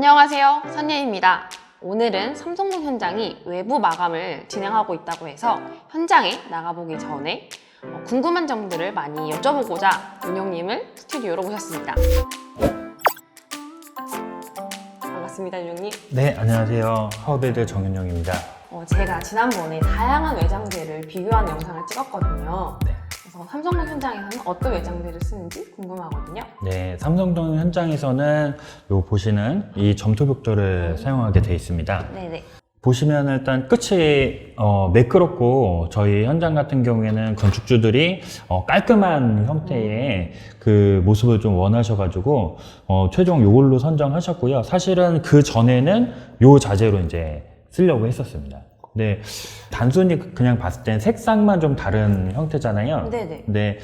안녕하세요, 선예입니다. 오늘은 삼성동 현장이 외부 마감을 진행하고 있다고 해서 현장에 나가보기 전에 궁금한 점들을 많이 여쭤보고자 윤영님을 스튜디오로 모셨습니다. 반갑습니다, 윤영님. 네, 안녕하세요. 하우베드 정윤영입니다. 제가 지난번에 다양한 외장재를 비교하는 영상을 찍었거든요. 네. 그래서 삼성동 현장에서는 어떤 외장재를 쓰는지 궁금하거든요. 네, 삼성동 현장에서는 요 보시는 이 점토벽돌을 사용하게 되어 있습니다. 네네. 보시면 일단 끝이 매끄럽고 저희 현장 같은 경우에는 건축주들이 깔끔한 형태의 그 모습을 좀 원하셔가지고 최종 요걸로 선정하셨고요. 사실은 그 전에는 요 자재로 이제 쓰려고 했었습니다. 네, 단순히 그냥 봤을 땐 색상만 좀 다른 형태잖아요. 네네. 근데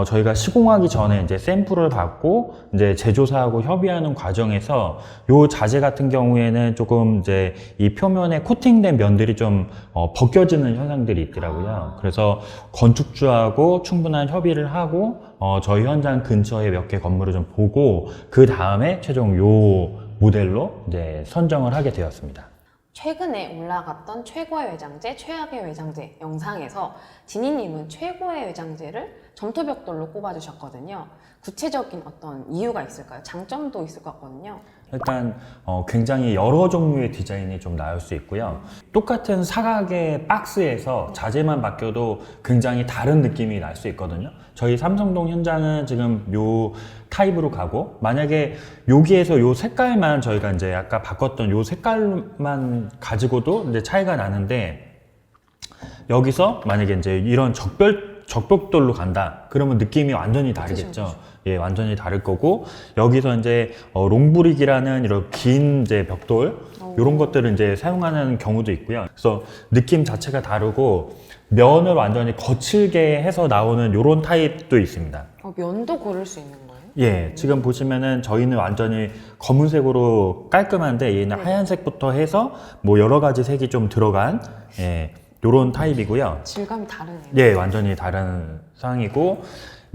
저희가 시공하기 전에 이제 샘플을 받고 이제 제조사하고 협의하는 과정에서 요 자재 같은 경우에는 조금 이제 이 표면에 코팅된 면들이 좀 벗겨지는 현상들이 있더라고요. 그래서 건축주하고 충분한 협의를 하고 저희 현장 근처에 몇 개 건물을 좀 보고 그 다음에 최종 요 모델로 이제 선정을 하게 되었습니다. 최근에 올라갔던 최고의 외장재, 최악의 외장재 영상에서 지니님은 최고의 외장재를 점토벽돌로 꼽아주셨거든요. 구체적인 어떤 이유가 있을까요? 장점도 있을 것 같거든요. 일단 굉장히 여러 종류의 디자인이 좀 나올 수 있고요. 똑같은 사각의 박스에서 자재만 바뀌어도 굉장히 다른 느낌이 날 수 있거든요. 저희 삼성동 현장은 지금 요 타입으로 가고, 만약에 여기에서 요 색깔만 저희가 이제 아까 바꿨던 요 색깔만 가지고도 이제 차이가 나는데, 여기서 만약에 이제 이런 적벽돌로 간다 그러면 느낌이 완전히 다르겠죠. 그쵸. 예, 완전히 다를 거고, 여기서 이제 롱브릭이라는 이런 긴 이제 벽돌 이런 것들을 이제 사용하는 경우도 있고요. 그래서 느낌 자체가 다르고 면을 완전히 거칠게 해서 나오는 이런 타입도 있습니다. 면도 고를 수 있는 거예요? 예, 지금 보시면은 저희는 완전히 검은색으로 깔끔한데 얘는 네. 하얀색부터 해서 뭐 여러 가지 색이 좀 들어간 요런 타입이고요. 질감이 다르네요. 예, 완전히 다른 상이고,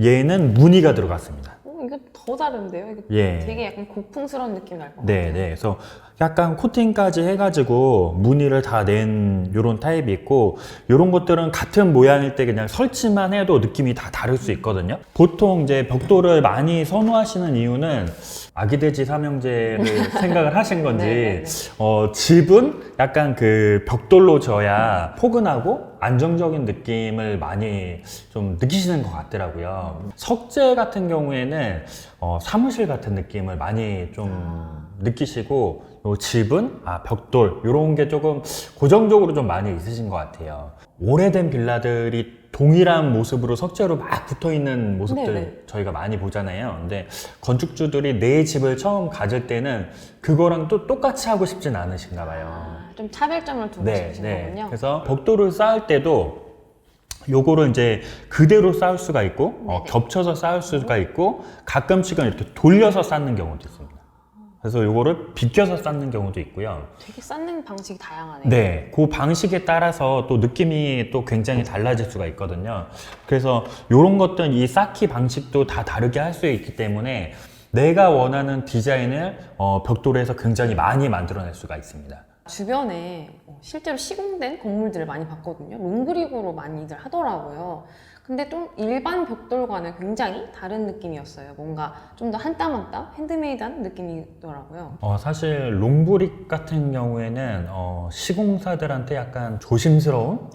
얘는 무늬가 들어갔습니다. 이거 더 다른데요? 이거 예. 되게 약간 고풍스러운 느낌 날 것 네, 같아요. 네. 그래서 약간 코팅까지 해가지고 무늬를 다 낸 요런 타입이 있고, 요런 것들은 같은 모양일 때 그냥 설치만 해도 느낌이 다 다를 수 있거든요. 보통 이제 벽돌을 많이 선호하시는 이유는 아기돼지 삼형제를 생각을 하신 건지, 네네네. 집은 약간 그 벽돌로 져야 포근하고 안정적인 느낌을 많이 좀 느끼시는 것 같더라고요. 석재 같은 경우에는 사무실 같은 느낌을 많이 좀 느끼시고, 요 집은 벽돌 이런 게 조금 고정적으로 좀 많이 있으신 것 같아요. 오래된 빌라들이 동일한 모습으로 석재로 막 붙어있는 모습들 네네. 저희가 많이 보잖아요. 근데 건축주들이 내 집을 처음 가질 때는 그거랑 또 똑같이 하고 싶진 않으신가 봐요. 좀 차별점을 두고 싶으신 거군요. 그래서 벽돌을 쌓을 때도 요거를 이제 그대로 쌓을 수가 있고, 네네. 겹쳐서 쌓을 수가 있고, 가끔씩은 이렇게 돌려서 쌓는 경우도 있습니다. 그래서 요거를 비껴서 쌓는 경우도 있고요. 되게 쌓는 방식이 다양하네요. 네, 그 방식에 따라서 또 느낌이 또 굉장히 달라질 수가 있거든요. 그래서 요런 것들은 이 쌓기 방식도 다 다르게 할 수 있기 때문에 내가 원하는 디자인을 벽돌에서 굉장히 많이 만들어낼 수가 있습니다. 주변에 실제로 시공된 건물들을 많이 봤거든요. 롱그릭으로 많이들 하더라고요. 근데 좀 일반 벽돌과는 굉장히 다른 느낌이었어요. 뭔가 좀 더 한 땀 한 땀 핸드메이드한 느낌이더라고요. 사실 롱브릭 같은 경우에는 시공사들한테 약간 조심스러운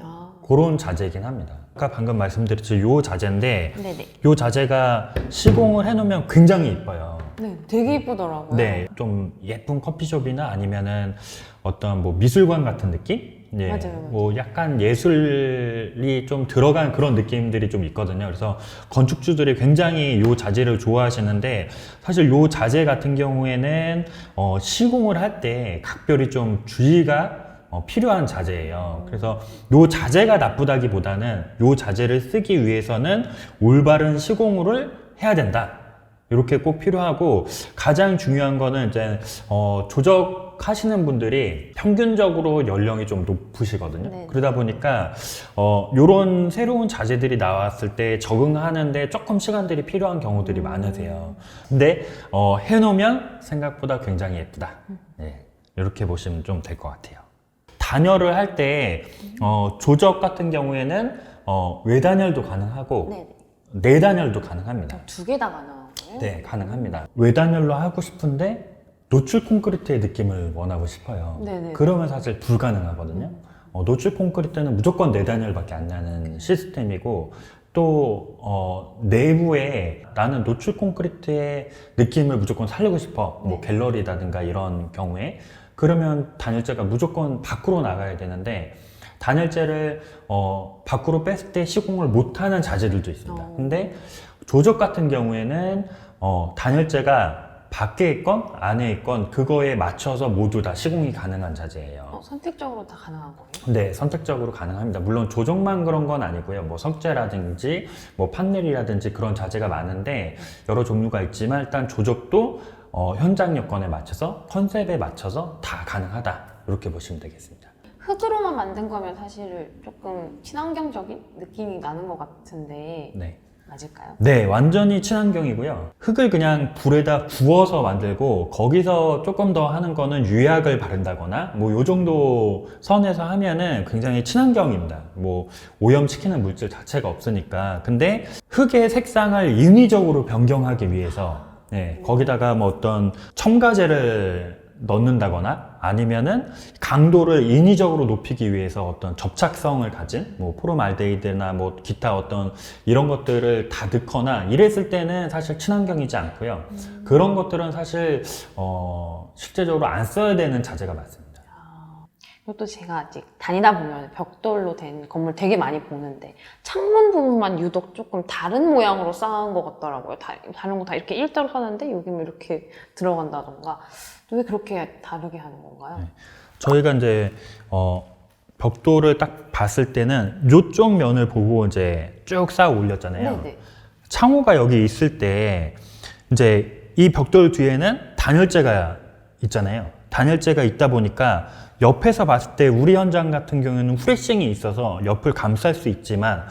그런 자재이긴 합니다. 아까 방금 말씀드렸죠, 요 자재인데 네네. 요 자재가 시공을 해놓으면 굉장히 이뻐요. 네, 되게 이쁘더라고요. 네, 좀 예쁜 커피숍이나 아니면은 어떤 뭐 미술관 같은 느낌? 네, 맞아요. 뭐 약간 예술이 좀 들어간 그런 느낌들이 좀 있거든요. 그래서 건축주들이 굉장히 요 자재를 좋아하시는데, 사실 요 자재 같은 경우에는 시공을 할 때 각별히 좀 주의가 필요한 자재예요. 그래서 요 자재가 나쁘다기보다는 요 자재를 쓰기 위해서는 올바른 시공을 해야 된다. 이렇게 꼭 필요하고, 가장 중요한 거는 이제 조적 조적하시는 분들이 평균적으로 연령이 좀 높으시거든요. 네. 그러다 보니까 이런 새로운 자재들이 나왔을 때 적응하는데 조금 시간들이 필요한 경우들이 많으세요. 근데 해놓으면 생각보다 굉장히 예쁘다. 네, 이렇게 보시면 좀 될 것 같아요. 단열을 할 때 조적 같은 경우에는 외단열도 가능하고 네. 내단열도 가능합니다. 두 개 다 가능한 거예요? 네, 가능합니다. 외단열로 하고 싶은데 노출 콘크리트의 느낌을 원하고 싶어요. 네네. 그러면 사실 불가능하거든요. 노출 콘크리트는 무조건 내단열밖에 안 나는 시스템이고 또 내부에 나는 노출 콘크리트의 느낌을 무조건 살리고 싶어. 뭐 네. 갤러리라든가 이런 경우에 그러면 단열재가 무조건 밖으로 나가야 되는데 단열재를 밖으로 뺐을 때 시공을 못하는 자재들도 있습니다. 근데 조적 같은 경우에는 단열재가 밖에 있건 안에 있건 그거에 맞춰서 모두 다 시공이 가능한 자재예요. 선택적으로 다 가능한 거예요? 네, 선택적으로 가능합니다. 물론 조적만 그런 건 아니고요. 뭐 석재라든지 뭐 판넬이라든지 그런 자재가 많은데 여러 종류가 있지만 일단 조적도 현장 여건에 맞춰서 컨셉에 맞춰서 다 가능하다. 이렇게 보시면 되겠습니다. 흙으로만 만든 거면 사실 조금 친환경적인 느낌이 나는 것 같은데 네. 맞을까요? 네, 완전히 친환경이고요. 흙을 그냥 불에다 구워서 만들고 거기서 조금 더 하는 거는 유약을 바른다거나 뭐 요 정도 선에서 하면은 굉장히 친환경입니다. 뭐 오염시키는 물질 자체가 없으니까. 근데 흙의 색상을 인위적으로 변경하기 위해서 거기다가 뭐 어떤 첨가제를 넣는다거나 아니면은 강도를 인위적으로 높이기 위해서 어떤 접착성을 가진 뭐 포름알데히드나 뭐 기타 어떤 이런 것들을 다 넣거나 이랬을 때는 사실 친환경이지 않고요. 그런 것들은 사실 실제적으로 안 써야 되는 자재가 많습니다. 이것도 제가 아직 다니다 보면 벽돌로 된 건물 되게 많이 보는데 창문 부분만 유독 조금 다른 모양으로 쌓은 것 같더라고요. 다른 거 다 이렇게 일자로 쌓는데 여기는 이렇게 들어간다던가 왜 그렇게 다르게 하는 건가요? 네. 저희가 이제 벽돌을 딱 봤을 때는 이쪽 면을 보고 이제 쭉 쌓아 올렸잖아요. 네네. 창호가 여기 있을 때 이제 이 벽돌 뒤에는 단열재가 있잖아요. 단열재가 있다 보니까 옆에서 봤을 때 우리 현장 같은 경우에는 후레싱이 있어서 옆을 감쌀 수 있지만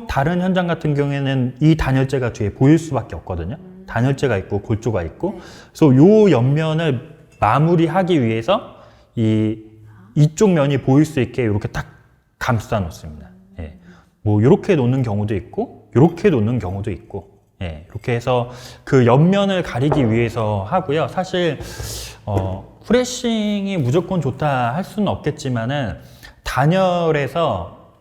다른 현장 같은 경우에는 이 단열재가 뒤에 보일 수밖에 없거든요. 단열재가 있고 골조가 있고 그래서 요 옆면을 마무리하기 위해서 이쪽 면이 보일 수 있게 이렇게 딱 감싸 놓습니다. 예. 뭐 이렇게 놓는 경우도 있고 이렇게 놓는 경우도 있고 이렇게 해서 그 옆면을 가리기 위해서 하고요. 사실 후레싱이 무조건 좋다 할 수는 없겠지만은 단열에서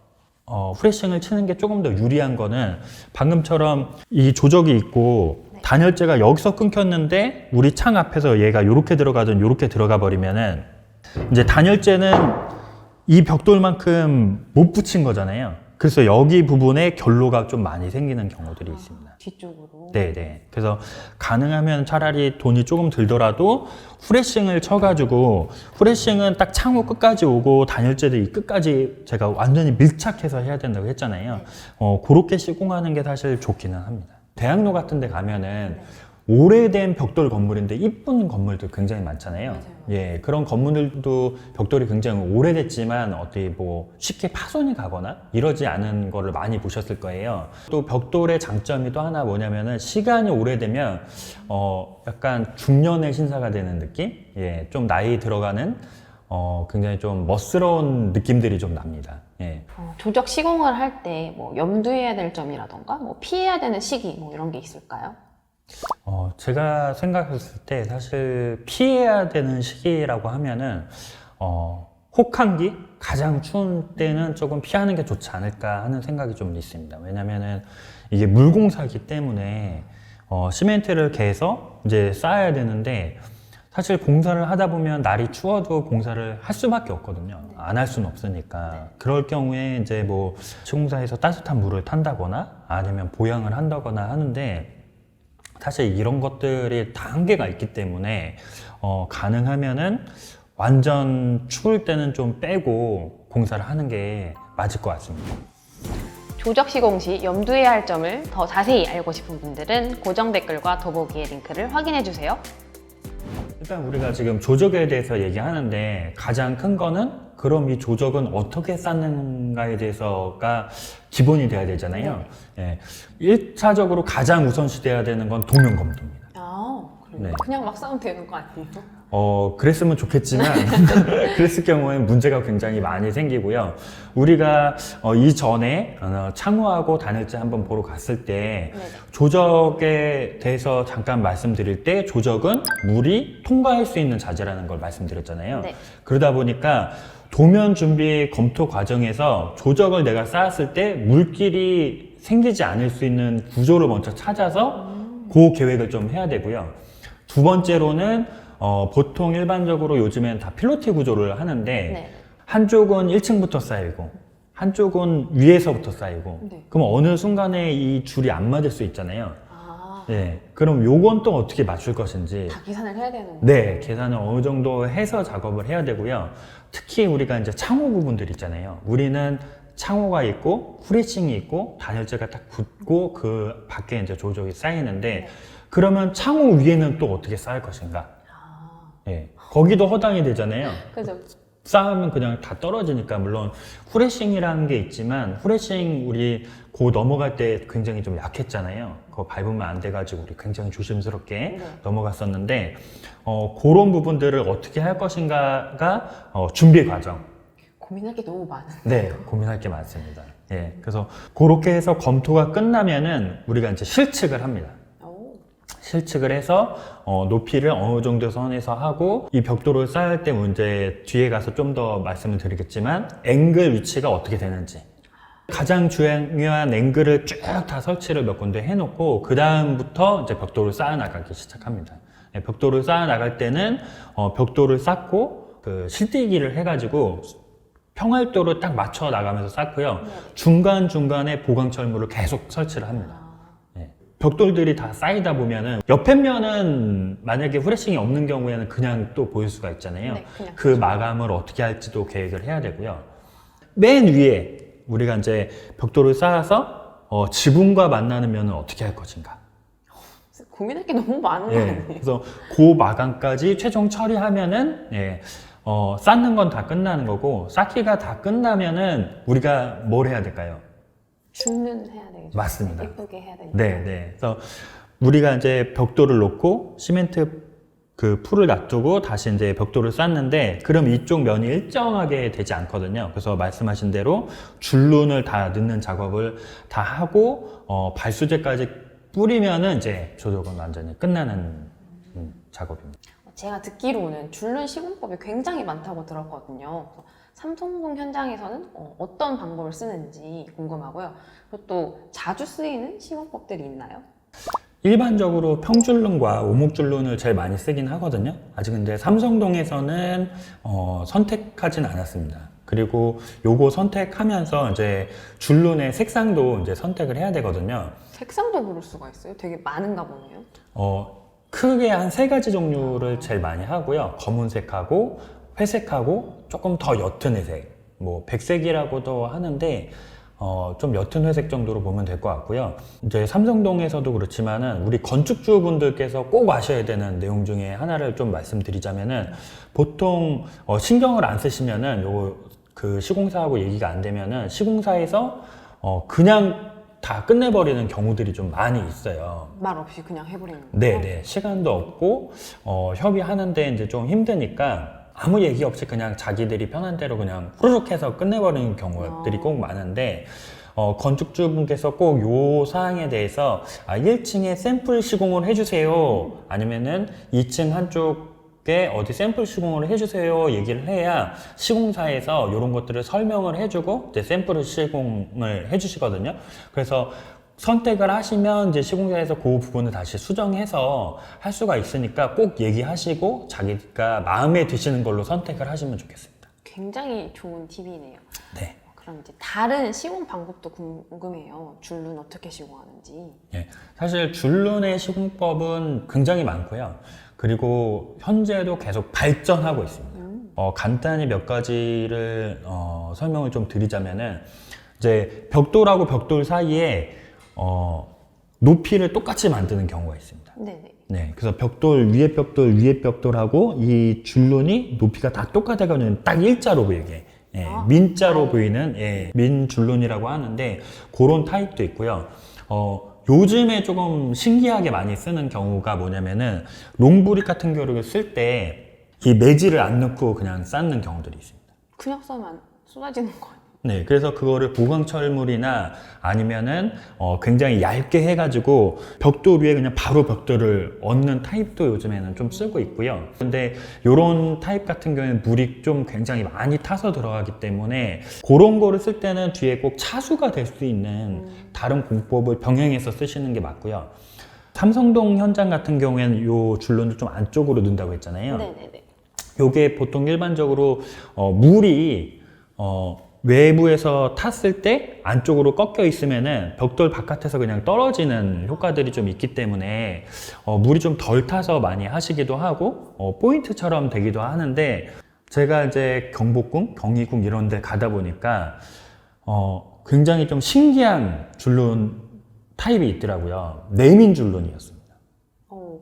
후레싱을 치는 게 조금 더 유리한 거는 방금처럼 이 조적이 있고 단열재가 여기서 끊겼는데 우리 창 앞에서 얘가 요렇게 들어가든 요렇게 들어가 버리면은 이제 단열재는 이 벽돌만큼 못 붙인 거잖아요. 그래서 여기 부분에 결로가 좀 많이 생기는 경우들이 있습니다. 뒤쪽으로? 네네. 그래서 가능하면 차라리 돈이 조금 들더라도 후레싱을 쳐가지고 후레싱은 딱 창호 끝까지 오고 단열재도 이 끝까지 제가 완전히 밀착해서 해야 된다고 했잖아요. 그렇게 시공하는 게 사실 좋기는 합니다. 대학로 같은 데 가면은 오래된 벽돌 건물인데 이쁜 건물들 굉장히 많잖아요. 맞아요. 예, 그런 건물들도 벽돌이 굉장히 오래됐지만 어디 뭐 쉽게 파손이 가거나 이러지 않은 거를 많이 보셨을 거예요. 또 벽돌의 장점이 또 하나 뭐냐면은 시간이 오래되면 약간 중년의 신사가 되는 느낌? 예, 좀 나이 들어가는 굉장히 좀 멋스러운 느낌들이 좀 납니다. 예. 조적 시공을 할 때 뭐 염두해야 될 점이라던가 뭐 피해야 되는 시기 뭐 이런 게 있을까요? 제가 생각했을 때 사실 피해야 되는 시기라고 하면은 혹한기 가장 추운 때는 조금 피하는 게 좋지 않을까 하는 생각이 좀 있습니다. 왜냐면은 이게 물공사기 때문에 시멘트를 개서 이제 쌓아야 되는데 사실 공사를 하다 보면 날이 추워도 공사를 할 수밖에 없거든요. 안 할 수는 없으니까. 그럴 경우에 이제 뭐 시공사에서 따뜻한 물을 탄다거나 아니면 보양을 한다거나 하는데 사실 이런 것들이 다 한계가 있기 때문에 가능하면은 완전 추울 때는 좀 빼고 공사를 하는 게 맞을 것 같습니다. 조적 시공 시 염두해야 할 점을 더 자세히 알고 싶은 분들은 고정 댓글과 더보기의 링크를 확인해 주세요. 일단 우리가 지금 조적에 대해서 얘기하는데 가장 큰 거는 그럼 이 조적은 어떻게 쌓는가에 대해서가 기본이 돼야 되잖아요. 예. 1차적으로 가장 우선시 돼야 되는 건 도면검토입니다. 아, 그래요? 네. 그냥 막 싸우면 되는 거 아니에요? 그랬으면 좋겠지만 그랬을 경우에는 문제가 굉장히 많이 생기고요. 우리가 이전에 창호하고 단열재 한번 보러 갔을 때 네네. 조적에 대해서 잠깐 말씀드릴 때 조적은 물이 통과할 수 있는 자재라는 걸 말씀드렸잖아요. 네. 그러다 보니까 도면 준비 검토 과정에서 조적을 내가 쌓았을 때 물길이 생기지 않을 수 있는 구조를 먼저 찾아서 그 계획을 좀 해야 되고요. 두 번째로는 보통 일반적으로 요즘엔 다 필로티 구조를 하는데 네. 한쪽은 1층부터 쌓이고 한쪽은 위에서부터 쌓이고 네. 그럼 어느 순간에 이 줄이 안 맞을 수 있잖아요. 아, 네, 그럼 요건 또 어떻게 맞출 것인지 다 계산을 해야 되는 거예요? 네, 계산을 어느 정도 해서 작업을 해야 되고요. 특히 우리가 이제 창호 부분들 있잖아요. 우리는 창호가 있고 후레싱이 있고 단열재가 딱 붙고 그 밖에 이제 조적이 쌓이는데 네. 그러면 창호 위에는 또 어떻게 쌓을 것인가? 아, 예, 거기도 허당이 되잖아요. 그죠. 쌓으면 그냥 다 떨어지니까 물론 후레싱이라는 게 있지만 후레싱 우리 고 넘어갈 때 굉장히 좀 약했잖아요. 그거 밟으면 안 돼가지고 우리 굉장히 조심스럽게 네. 넘어갔었는데 그런 부분들을 어떻게 할 것인가가 준비 과정. 고민할 게 너무 많은. 네, 고민할 게 많습니다. 예, 그래서 그렇게 해서 검토가 끝나면은 우리가 이제 실측을 합니다. 오, 실측을 해서 높이를 어느 정도 선에서 하고 이 벽돌을 쌓을 때 문제 뒤에 가서 좀 더 말씀을 드리겠지만 앵글 위치가 어떻게 되는지 가장 중요한 앵글을 쭉 다 설치를 몇 군데 해놓고 그 다음부터 이제 벽돌을 쌓아 나가기 시작합니다. 네, 벽돌을 쌓아 나갈 때는 벽돌을 쌓고 그 실디기를 해가지고 평활도를 딱 맞춰 나가면서 쌓고요. 네. 중간중간에 보강철물을 계속 설치를 합니다. 아, 벽돌들이 다 쌓이다 보면은 옆에 면은 만약에 후레싱이 없는 경우에는 그냥 또 보일 수가 있잖아요. 네, 그냥 그 마감을 어떻게 할지도 계획을 해야 되고요. 맨 위에 우리가 이제 벽돌을 쌓아서 지붕과 만나는 면은 어떻게 할 것인가. 고민할 게 너무 많은 거 예, 아니에요? 그래서 그 마감까지 최종 처리하면은 쌓는 건 다 끝나는 거고 쌓기가 다 끝나면은 우리가 뭘 해야 될까요? 주는 해야 되겠죠. 맞습니다. 예쁘게 해야 되니까. 네, 네. 그래서 우리가 이제 벽돌을 놓고 시멘트 그 풀을 놔두고 다시 이제 벽돌을 쌓는데 그럼 이쪽 면이 일정하게 되지 않거든요. 그래서 말씀하신 대로 줄눈을 다 넣는 작업을 다 하고 발수제까지 뿌리면은 이제 조적은 완전히 끝나는 작업입니다. 제가 듣기로는 줄눈 시공법이 굉장히 많다고 들었거든요. 그래서 삼성동 현장에서는 어떤 방법을 쓰는지 궁금하고요. 그리고 또 자주 쓰이는 시공법들이 있나요? 일반적으로 평줄눈과 오목줄눈을 제일 많이 쓰긴 하거든요. 아직 근데 삼성동에서는 선택하진 않았습니다. 그리고 요거 선택하면서 이제 줄눈의 색상도 이제 선택을 해야 되거든요. 색상도 고를 수가 있어요? 되게 많은가 보네요. 크게 한 3가지 종류를 제일 많이 하고요. 검은색하고 회색하고 조금 더 옅은 회색, 뭐 백색이라고도 하는데 좀 옅은 회색 정도로 보면 될 것 같고요. 이제 삼성동에서도 그렇지만은 우리 건축주 분들께서 꼭 아셔야 되는 내용 중에 하나를 좀 말씀드리자면은 보통 신경을 안 쓰시면은 요거 그 시공사하고 얘기가 안 되면은 시공사에서 그냥 다 끝내버리는 경우들이 좀 많이 있어요. 말 없이 그냥 해버리는 거예요? 네네. 시간도 없고, 협의하는데 이제 좀 힘드니까 아무 얘기 없이 그냥 자기들이 편한 대로 그냥 후루룩 해서 끝내버리는 경우들이 꼭 많은데, 건축주분께서 꼭 요 사항에 대해서 1층에 샘플 시공을 해주세요. 아니면은 2층 한쪽에 어디 샘플 시공을 해주세요. 얘기를 해야 시공사에서 이런 것들을 설명을 해주고 이제 샘플 시공을 해주시거든요. 그래서 선택을 하시면 이제 시공사에서 그 부분을 다시 수정해서 할 수가 있으니까 꼭 얘기하시고 자기가 마음에 드시는 걸로 선택을 하시면 좋겠습니다. 굉장히 좋은 팁이네요. 네. 그럼 이제 다른 시공 방법도 궁금해요. 줄눈 어떻게 시공하는지. 예, 사실 줄눈의 시공법은 굉장히 많고요. 그리고 현재도 계속 발전하고 있습니다. 간단히 몇 가지를 설명을 좀 드리자면은 이제 벽돌하고 벽돌 사이에 높이를 똑같이 만드는 경우가 있습니다. 네네. 네, 그래서 벽돌 위에 벽돌하고 이 줄눈이 높이가 다 똑같아가지고 딱 일자로 보이게, 예, 민자로 보이는, 예, 민 줄눈이라고 하는데 그런 타입도 있고요. 요즘에 조금 신기하게 많이 쓰는 경우가 뭐냐면은 롱브릭 같은 경우를 쓸 때 이 매질을 안 넣고 그냥 쌓는 경우들이 있습니다. 그냥 써면 쏟아지는 거 아니에요? 네, 그래서 그거를 보강철물이나 아니면은 굉장히 얇게 해가지고 벽돌 위에 그냥 바로 벽돌을 얹는 타입도 요즘에는 좀 쓰고 있고요. 근데 이런 타입 같은 경우에는 물이 좀 굉장히 많이 타서 들어가기 때문에 그런 거를 쓸 때는 뒤에 꼭 차수가 될 수 있는 다른 공법을 병행해서 쓰시는 게 맞고요. 삼성동 현장 같은 경우에는 이 줄눈을 좀 안쪽으로 넣는다고 했잖아요. 네네네. 요게 보통 일반적으로 물이 외부에서 탔을 때 안쪽으로 꺾여 있으면은 벽돌 바깥에서 그냥 떨어지는 효과들이 좀 있기 때문에 물이 좀 덜 타서 많이 하시기도 하고 포인트처럼 되기도 하는데, 제가 이제 경복궁, 경희궁 이런 데 가다 보니까 굉장히 좀 신기한 줄눈 타입이 있더라고요. 내민 줄눈이었습니다.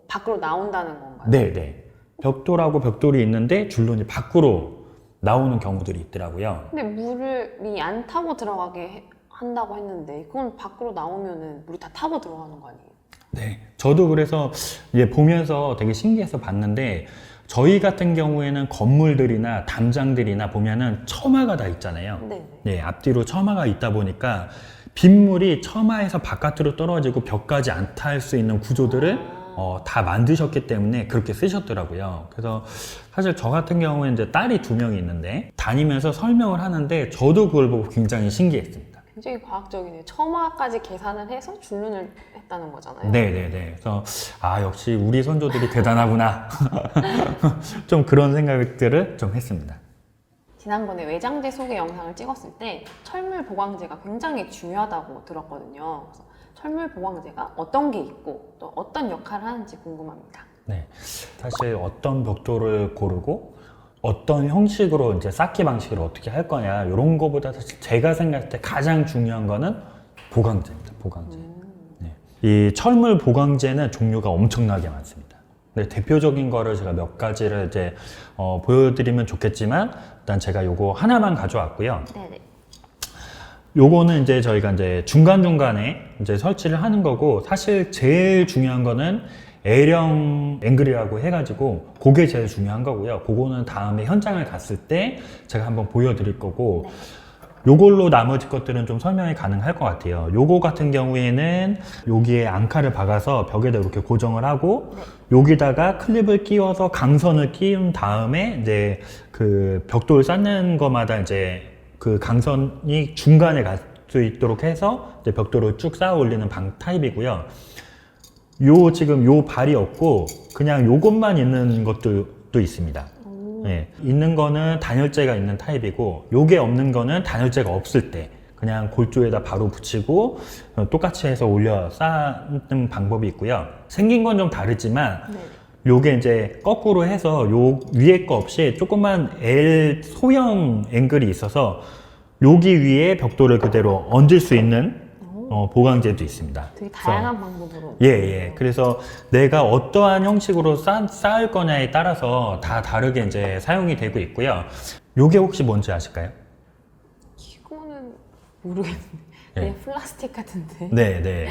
밖으로 나온다는 건가요? 네네. 벽돌하고 벽돌이 있는데 줄눈이 밖으로 나오는 경우들이 있더라고요. 근데 물이 안 타고 들어가게 한다고 했는데 그건 밖으로 나오면은 물이 다 타고 들어가는 거 아니에요? 네. 저도 그래서 이제 보면서 되게 신기해서 봤는데, 저희 같은 경우에는 건물들이나 담장들이나 보면은 처마가 다 있잖아요. 네네. 네. 앞뒤로 처마가 있다 보니까 빗물이 처마에서 바깥으로 떨어지고 벽까지 안 탈 수 있는 구조들을 다 만드셨기 때문에 그렇게 쓰셨더라고요. 그래서 사실 저 같은 경우에는 이제 딸이 2명이 있는데 다니면서 설명을 하는데 저도 그걸 보고 굉장히 신기했습니다. 굉장히 과학적이네요. 처마까지 계산을 해서 줄눈을 했다는 거잖아요. 네네네. 그래서 역시 우리 선조들이 대단하구나. 좀 그런 생각들을 좀 했습니다. 지난번에 외장재 소개 영상을 찍었을 때 철물 보강재가 굉장히 중요하다고 들었거든요. 그래서 철물 보강재가 어떤 게 있고 또 어떤 역할을 하는지 궁금합니다. 네. 사실 어떤 벽돌을 고르고 어떤 형식으로 이제 쌓기 방식을 어떻게 할 거냐, 이런 거보다 사실 제가 생각할 때 가장 중요한 거는 보강재입니다. 보강재. 네. 이 철물 보강재는 종류가 엄청나게 많습니다. 네, 대표적인 거를 제가 몇 가지를 이제 보여드리면 좋겠지만, 일단 제가 요거 하나만 가져왔고요. 네네. 요거는 이제 저희가 이제 중간중간에 이제 설치를 하는 거고, 사실 제일 중요한 거는 L형 앵글이라고 해가지고 그게 제일 중요한 거고요. 그거는 다음에 현장을 갔을 때 제가 한번 보여드릴 거고, 요걸로 나머지 것들은 좀 설명이 가능할 것 같아요. 요거 같은 경우에는 여기에 앙카를 박아서 벽에다 이렇게 고정을 하고, 여기다가 클립을 끼워서 강선을 끼운 다음에 이제 그 벽돌 쌓는 거마다 이제 그 강선이 중간에 갈 수 있도록 해서 이제 벽돌을 쭉 쌓아 올리는 방 타입이고요. 지금 요 발이 없고 그냥 요것만 있는 것도 있습니다. 네, 있는 거는 단열재가 있는 타입이고, 요게 없는 거는 단열재가 없을 때 그냥 골조에다 바로 붙이고 똑같이 해서 올려 쌓는 방법이 있고요. 생긴 건 좀 다르지만 요게 이제 거꾸로 해서 요 위에 거 없이 조그만 L 소형 앵글이 있어서 여기 위에 벽돌을 그대로 얹을 수 있는 보강재도 있습니다. 되게 다양한 방법으로. 예. 그래서 내가 어떠한 형식으로 쌓을 거냐에 따라서 다 다르게 이제 사용이 되고 있고요. 요게 혹시 뭔지 아실까요? 이거는 모르겠는데. 그냥 플라스틱 같은데. 네.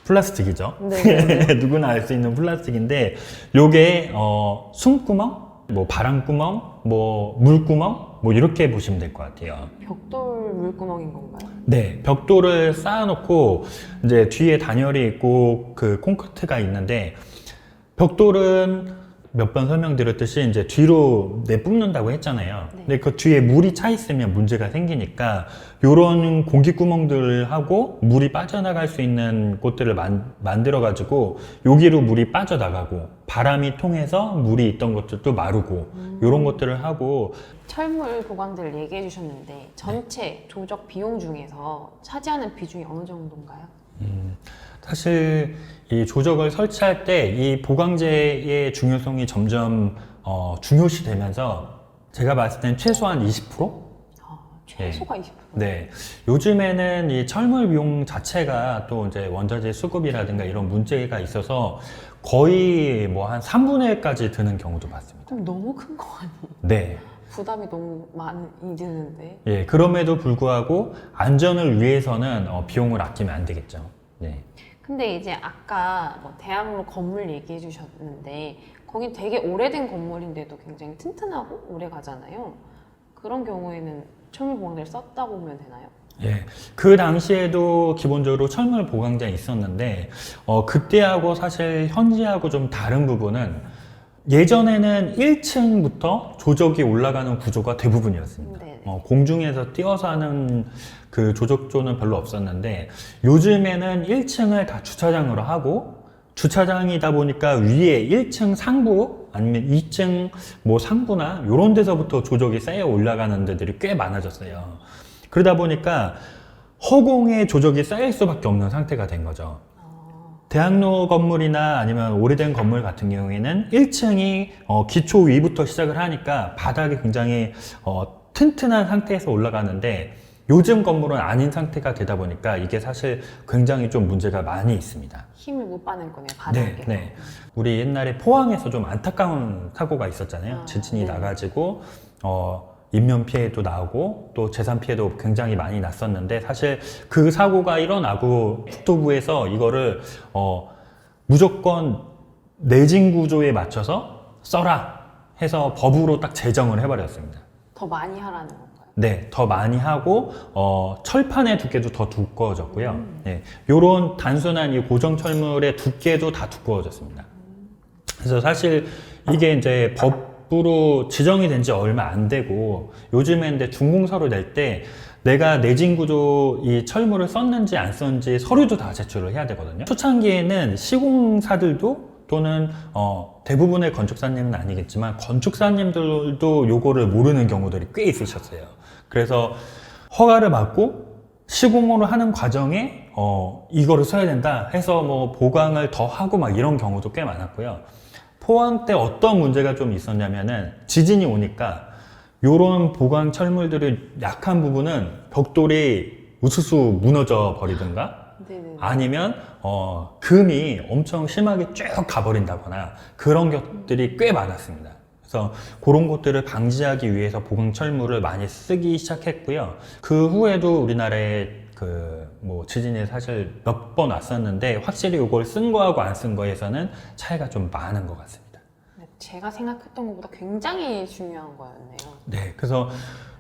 플라스틱이죠. 네. 누구나 알 수 있는 플라스틱인데, 요게 숨구멍, 뭐 바람구멍, 뭐 물구멍, 뭐 이렇게 보시면 될 것 같아요. 벽돌 물구멍인 건가요? 네, 벽돌을 쌓아놓고 이제 뒤에 단열이 있고 그 콘크리트가 있는데, 벽돌은 몇 번 설명드렸듯이 이제 뒤로 내뿜는다고 했잖아요. 근데 그 뒤에 물이 차 있으면 문제가 생기니까 요런 공기구멍들을 하고 물이 빠져나갈 수 있는 곳들을 만들어 가지고 여기로 물이 빠져나가고 바람이 통해서 물이 있던 것들도 마르고 요런 것들을 하고. 철물 보강재를 얘기해 주셨는데 전체 조적 비용 중에서 차지하는 비중이 어느 정도인가요? 사실 이 조적을 설치할 때 이 보강재의 중요성이 점점 중요시 되면서 제가 봤을 땐 최소한 20%? 최소가 20%? 네. 요즘에는 이 철물 비용 자체가 또 이제 원자재 수급이라든가 이런 문제가 있어서 거의 뭐 한 3분의 1까지 드는 경우도 봤습니다. 그럼 너무 큰 거 아니에요? 네. 부담이 너무 많이 드는데. 예, 그럼에도 불구하고 안전을 위해서는 비용을 아끼면 안 되겠죠. 네. 근데 이제 아까 뭐 대학로 건물 얘기해 주셨는데 거긴 되게 오래된 건물인데도 굉장히 튼튼하고 오래 가잖아요. 그런 경우에는 철물 보강제를 썼다고 보면 되나요? 예, 그 당시에도 기본적으로 철물 보강제가 있었는데 그때하고 사실 현지하고 좀 다른 부분은 예전에는 1층부터 조적이 올라가는 구조가 대부분이었습니다. 네. 공중에서 뛰어서 하는 그 조적조는 별로 없었는데 요즘에는 1층을 다 주차장으로 하고 주차장이다 보니까 위에 1층 상부 아니면 2층 뭐 상부나 이런 데서부터 조적이 쌓여 올라가는 데들이 꽤 많아졌어요. 그러다 보니까 허공에 조적이 쌓일 수밖에 없는 상태가 된 거죠. 대학로 건물이나 아니면 오래된 건물 같은 경우에는 1층이 기초 위부터 시작을 하니까 바닥이 굉장히 튼튼한 상태에서 올라가는데 요즘 건물은 아닌 상태가 되다 보니까 이게 사실 굉장히 좀 문제가 많이 있습니다. 힘을 못 받는 거네요, 바닥에. 네. 우리 옛날에 포항에서 좀 안타까운 사고가 있었잖아요. 지진이 네. 나가지고 인명 피해도 나오고 또 재산 피해도 굉장히 많이 났었는데 사실 그 사고가 일어나고 국토부에서 이거를 무조건 내진 구조에 맞춰서 써라 해서 법으로 딱 제정을 해버렸습니다. 더 많이 하라는 건가요? 네, 더 많이 하고 철판의 두께도 더 두꺼워졌고요. 네, 요런 단순한 이 고정 철물의 두께도 다 두꺼워졌습니다. 그래서 사실 이게 이제 법으로 지정이 된 지 얼마 안 되고 요즘에 이제 준공서를 낼 때 내가 내진 구조 이 철물을 썼는지 안 썼는지 서류도 다 제출을 해야 되거든요. 초창기에는 시공사들도 또는 대부분의 건축사님은 아니겠지만 건축사님들도 요거를 모르는 경우들이 꽤 있으셨어요. 그래서 허가를 받고 시공을 하는 과정에 이거를 써야 된다 해서 뭐 보강을 더 하고 막 이런 경우도 꽤 많았고요. 포항 때 어떤 문제가 좀 있었냐면은 지진이 오니까 요런 보강 철물들의 약한 부분은 벽돌이 우수수 무너져 버리든가 네네. 아니면 금이 엄청 심하게 쭉 가버린다거나 그런 것들이 꽤 많았습니다. 그래서 그런 것들을 방지하기 위해서 보강 철물을 많이 쓰기 시작했고요. 그 후에도 우리나라에 뭐 지진이 사실 몇 번 왔었는데 확실히 이걸 쓴 거하고 안 쓴 거에서는 차이가 좀 많은 것 같습니다. 제가 생각했던 것보다 굉장히 중요한 거였네요. 네, 그래서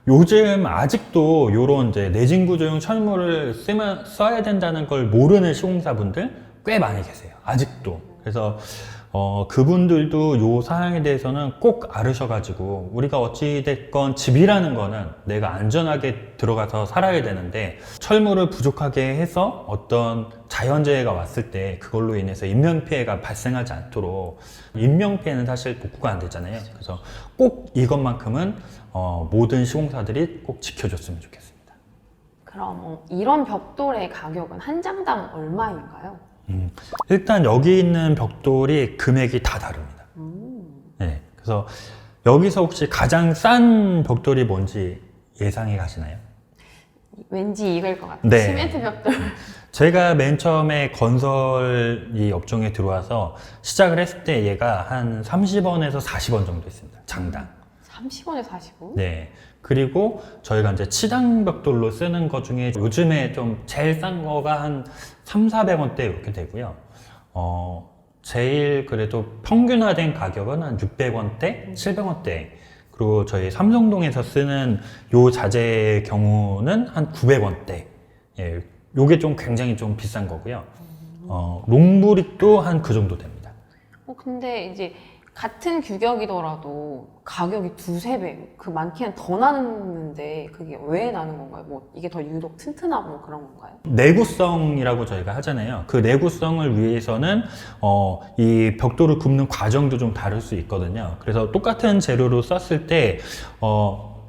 요즘 아직도 요런 이제 내진 구조용 철물을 써야 된다는 걸 모르는 시공사분들 꽤 많이 계세요. 아직도. 그래서 그분들도 요 사항에 대해서는 꼭 알으셔가지고 우리가 어찌됐건 집이라는 거는 내가 안전하게 들어가서 살아야 되는데 철물을 부족하게 해서 어떤 자연재해가 왔을 때 그걸로 인해서 인명피해가 발생하지 않도록 인명피해는 사실 복구가 안 되잖아요. 그래서 꼭 이것만큼은 모든 시공사들이 꼭 지켜줬으면 좋겠습니다. 그럼 이런 벽돌의 가격은 한 장당 얼마인가요? 일단 여기 있는 벽돌이 금액이 다 다릅니다. 네, 그래서 여기서 혹시 가장 싼 벽돌이 뭔지 예상해 가시나요? 왠지 이걸 것 같아요. 네. 시멘트 벽돌. 제가 맨 처음에 건설 이 업종에 들어와서 시작을 했을 때 얘가 한 30원에서 40원 정도 있습니다. 장당. 30원에 45원? 네. 그리고 저희가 이제 치당 벽돌로 쓰는 것 중에 요즘에 좀 제일 싼 거가 한 300~400원대 이렇게 되고요. 제일 그래도 평균화된 가격은 한 600원대, 700원대. 그리고 저희 삼성동에서 쓰는 요 자재의 경우는 한 900원대. 예, 요게 좀 굉장히 좀 비싼 거고요. 롱브릭도 한 그 정도 됩니다. 근데 이제 같은 규격이더라도 가격이 2~3배, 그 많게는 더 나는데 그게 왜 나는 건가요? 뭐 이게 더 유독 튼튼하고 그런 건가요? 내구성이라고 저희가 하잖아요. 그 내구성을 위해서는 이 벽돌을 굽는 과정도 좀 다를 수 있거든요. 그래서 똑같은 재료로 썼을 때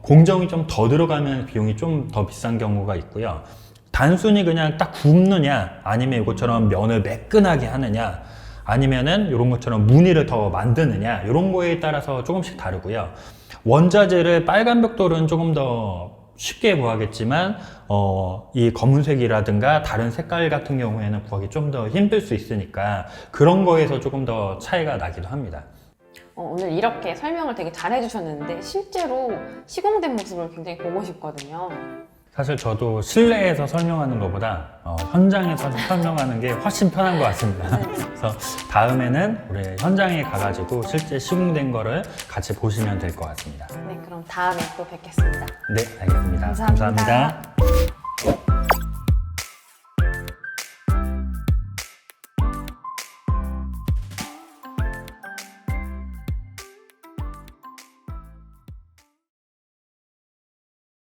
공정이 좀 더 들어가면 비용이 좀 더 비싼 경우가 있고요. 단순히 그냥 딱 굽느냐 아니면 이것처럼 면을 매끈하게 하느냐 아니면은 이런 것처럼 무늬를 더 만드느냐 이런 거에 따라서 조금씩 다르고요. 원자재를 빨간 벽돌은 조금 더 쉽게 구하겠지만 이 검은색이라든가 다른 색깔 같은 경우에는 구하기 좀 더 힘들 수 있으니까 그런 거에서 조금 더 차이가 나기도 합니다. 오늘 이렇게 설명을 되게 잘 해주셨는데 실제로 시공된 모습을 굉장히 보고 싶거든요. 사실 저도 실내에서 설명하는 것보다 현장에서 설명하는 게 훨씬 편한 것 같습니다. 그래서 다음에는 우리 현장에 가가지고 실제 시공된 거를 같이 보시면 될 것 같습니다. 네, 그럼 다음에 또 뵙겠습니다. 네, 알겠습니다. 감사합니다. 감사합니다.